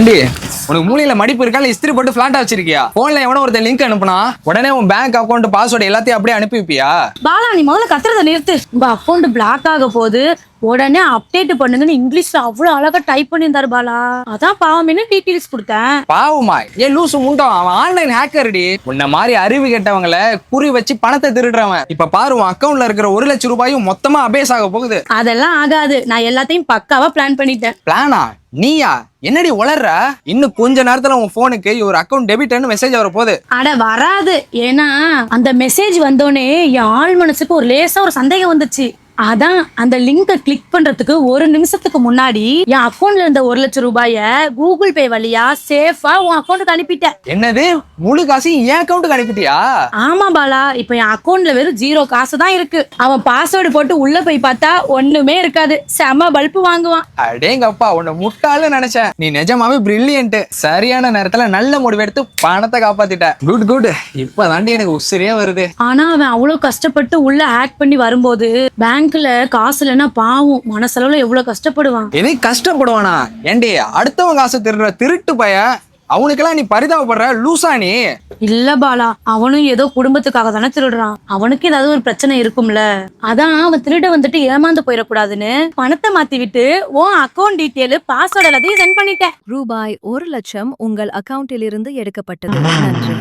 ஏண்டி உனக்கு மூலையில மடிப்பு இருக்கா இல்ல இஸ்திரி போட்டு பிளாட்டா வச்சிருக்கியா? போன்ல எவனோ ஒருத்தன் லிங்க் அனுப்புனா உடனே உன் பேங்க் அக்கௌண்ட் பாஸ்வேர்டு எல்லாத்தையும் அப்படியே அனுப்பி வைப்பியா? பாலா நீ முதல்ல கத்துறத நிறுத்து. உங்க அக்கௌண்ட் பிளாக் ஆக போகுது, உடனே அப்டேட் பண்ணுங்கன்னு இங்கிலீஷ்ல அவ்வளவு அழகா டைப் பண்ணியிருந்தாரு பாலா. அதான் பாவம்னு டீட்டெயில்ஸ் கொடுத்தேன். பாவமா? ஏன் லூசு முண்டம், அவன் ஆன்லைன் ஹேக்கர்டி. உன்ன மாதிரி அறிவு கெட்டவங்கள குறி வச்சு பணத்தை திருடுறவன். இப்ப பாரு, உன் அக்கௌண்ட்ல இருக்கிற 1 லட்சம் ரூபாயும் மொத்தமா அபேஸ் ஆக போகுது. அதெல்லாம் ஆகாது, நான் எல்லாத்தையும் பக்காவா பிளான் பண்ணிட்டேன். பிளானா? நீயா? என்னடி உளர்ற? இன்னும் கொஞ்ச நேரத்துல உன் போனுக்கு ஒரு அக்கௌண்ட் டெபிட்னு மெசேஜ் வர போகுது. அட வராது, ஏன்னா அந்த மெசேஜ் வந்தோடனே என் ஆள் மனசுக்கு ஒரு லேசா ஒரு சந்தேகம் வந்துச்சு. அதான் அந்த லிங்கை கிளிக் பண்றதுக்கு 1 நிமிஷத்துக்கு முன்னாடி என் அக்கௌண்ட்ல இருந்த 1 லட்சம் ரூபாய கூகுள் பே வழியா சேஃபா உன் அக்கௌண்ட்டுக்கு அனுப்பிட்டேன். என்னது? முழு காசையும் என் அக்கௌண்ட்டுக்கு அனுப்பிட்டியா? ஆமா பாலா, இப்ப என் அக்கௌண்ட்ல வெறும் 0 காசு தான் இருக்கு. அவன் பாஸ்வேர்டு போட்டு உள்ள போய் பார்த்தா ஒண்ணுமே இருக்காது. செம பல்பு வாங்குவான். அடேங்கப்பா, உன்னை முட்டாள்னு நினைச்சேன். நீ நிஜமாவே பிரில்லியன்ட். சரியான நேரத்துல நல்ல முடிவு எடுத்து பணத்தை காப்பாத்திட்ட. Good good. இப்பதாண்டி எனக்கு உசிரியா வருது. ஆனா அவன் அவ்வளவு கஷ்டப்பட்டு உள்ள ஹேக் பண்ணி வரும்போது பேங்க்ல காசு இல்லைன்னா பாவம் மனசளவுல எவ்வளவு கஷ்டப்படுவான். எதை கஷ்டப்படுவானா? ஏண்டி, அடுத்தவன் காசு திருடுற திருட்டு பையன், அவனுக்கெல்லாம் நீ பரிதாபப்படுற லூசா நீ? இல்ல பாலா, அவனும் ஏதோ குடும்பத்துக்காக தானே திருடுறான். அவனுக்கு ஏதாவது ஒரு பிரச்சனை இருக்கும்ல. அதான் அவன் திருட வந்துட்டு ஏமாந்து போயிடக்கூடாதுன்னு பணத்தை மாத்தி விட்டு உன் அக்கௌண்ட் டீட்டெயில் பாஸ்வேர்டு எல்லாத்தையும் சென்ட் பண்ணிட்டேன். ரூபாய் 1 லட்சம் உங்கள் அக்கவுண்டிலிருந்து எடுக்கப்பட்டது. நன்றி.